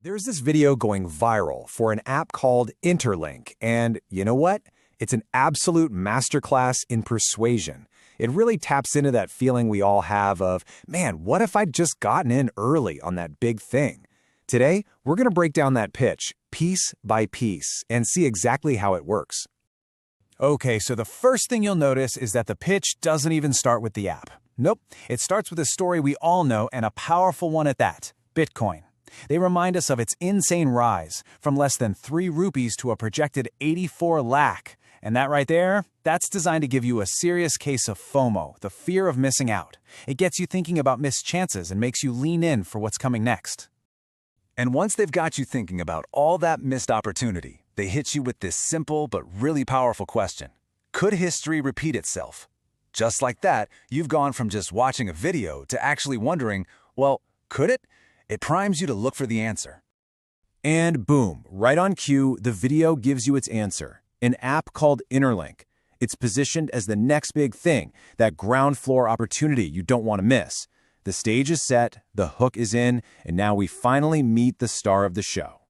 There's this video going viral for an app called INTERLINK, and you know what? It's an absolute masterclass in persuasion. It really taps into that feeling we all have of, man, what if I'd just gotten in early on that big thing? Today, we're going to break down that pitch piece by piece and see exactly how it works. Okay, so the first thing you'll notice is that the pitch doesn't even start with the app. Nope, it starts with a story we all know, and a powerful one at that: Bitcoin. They remind us of its insane rise, from less than 3 rupees to a projected 84 lakh. And that right there, that's designed to give you a serious case of FOMO, the fear of missing out. It gets you thinking about missed chances and makes you lean in for what's coming next. And once they've got you thinking about all that missed opportunity, they hit you with this simple but really powerful question: could history repeat itself? Just like that, you've gone from just watching a video to actually wondering, well, could it? It primes you to look for the answer. And boom, right on cue, the video gives you its answer: an app called INTERLINK. It's positioned as the next big thing, that ground floor opportunity you don't want to miss. The stage is set, the hook is in, and now we finally meet the star of the show.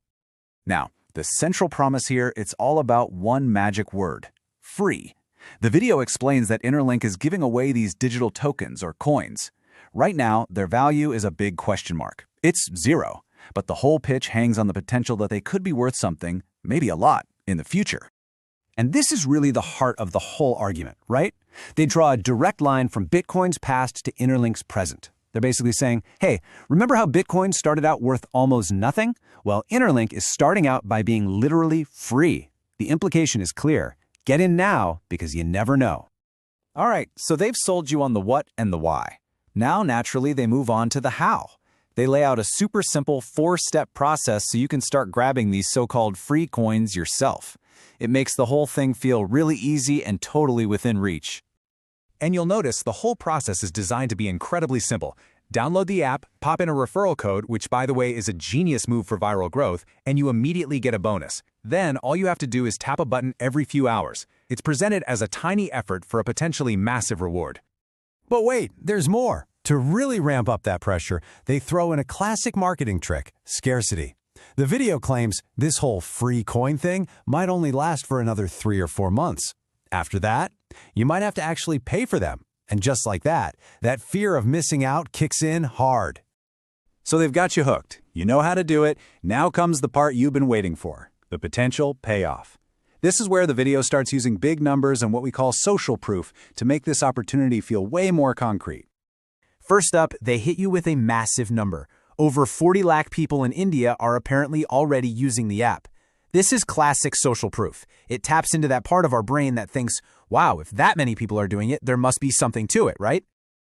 Now, the central promise here, it's all about one magic word: free. The video explains that INTERLINK is giving away these digital tokens or coins. Right now, their value is a big question mark. It's 0, but the whole pitch hangs on the potential that they could be worth something, maybe a lot, in the future. And this is really the heart of the whole argument, right? They draw a direct line from Bitcoin's past to INTERLINK's present. They're basically saying, hey, remember how Bitcoin started out worth almost nothing? Well, INTERLINK is starting out by being literally free. The implication is clear: get in now, because you never know. All right, so they've sold you on the what and the why. Now, naturally, they move on to the how. They lay out a super simple 4-step process so you can start grabbing these so-called free coins yourself. It makes the whole thing feel really easy and totally within reach. And you'll notice the whole process is designed to be incredibly simple. Download the app, pop in a referral code, which by the way is a genius move for viral growth, and you immediately get a bonus. Then all you have to do is tap a button every few hours. It's presented as a tiny effort for a potentially massive reward. But wait, there's more. To really ramp up that pressure, they throw in a classic marketing trick: scarcity. The video claims this whole free coin thing might only last for another 3 or 4 months. After that, you might have to actually pay for them. And just like that, that fear of missing out kicks in hard. So they've got you hooked. You know how to do it. Now comes the part you've been waiting for: the potential payoff. This is where the video starts using big numbers and what we call social proof to make this opportunity feel way more concrete. First up, they hit you with a massive number. Over 40 lakh people in India are apparently already using the app. This is classic social proof. It taps into that part of our brain that thinks, wow, if that many people are doing it, there must be something to it, right?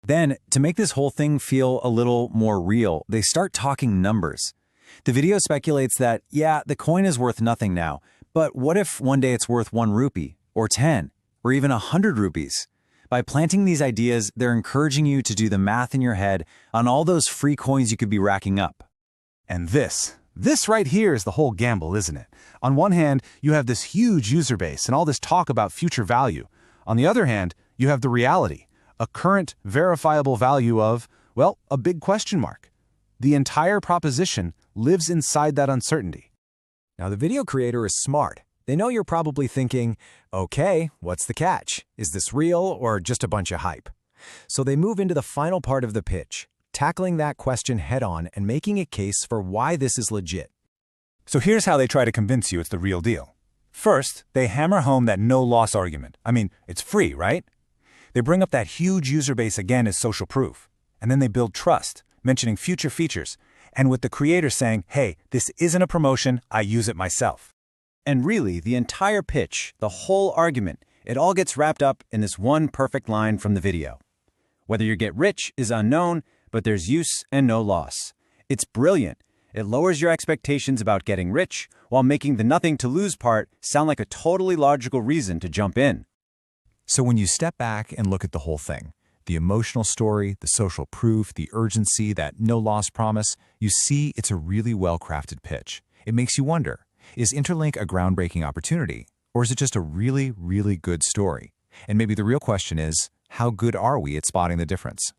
Then, to make this whole thing feel a little more real, they start talking numbers. The video speculates that, yeah, the coin is worth nothing now, but what if one day it's worth 1 rupee, or 10, or even 100 rupees? By planting these ideas, they're encouraging you to do the math in your head on all those free coins you could be racking up. And this right here is the whole gamble, isn't it? On one hand, you have this huge user base and all this talk about future value. On the other hand, you have the reality, a current verifiable value of, well, a big question mark. The entire proposition lives inside that uncertainty. Now, the video creator is smart. They know you're probably thinking, okay, what's the catch? Is this real or just a bunch of hype? So they move into the final part of the pitch, tackling that question head-on and making a case for why this is legit. So here's how they try to convince you it's the real deal. First, they hammer home that no-loss argument. I mean, it's free, right? They bring up that huge user base again as social proof. And then they build trust, mentioning future features, and with the creator saying, hey, this isn't a promotion, I use it myself. And really, the entire pitch, the whole argument, it all gets wrapped up in this one perfect line from the video. Whether you get rich is unknown, but there's use and no loss. It's brilliant. It lowers your expectations about getting rich while making the nothing to lose part sound like a totally logical reason to jump in. So when you step back and look at the whole thing, the emotional story, the social proof, the urgency, that no loss promise, you see it's a really well-crafted pitch. It makes you wonder, is INTERLINK a groundbreaking opportunity, or is it just a really, really good story? And maybe the real question is, how good are we at spotting the difference?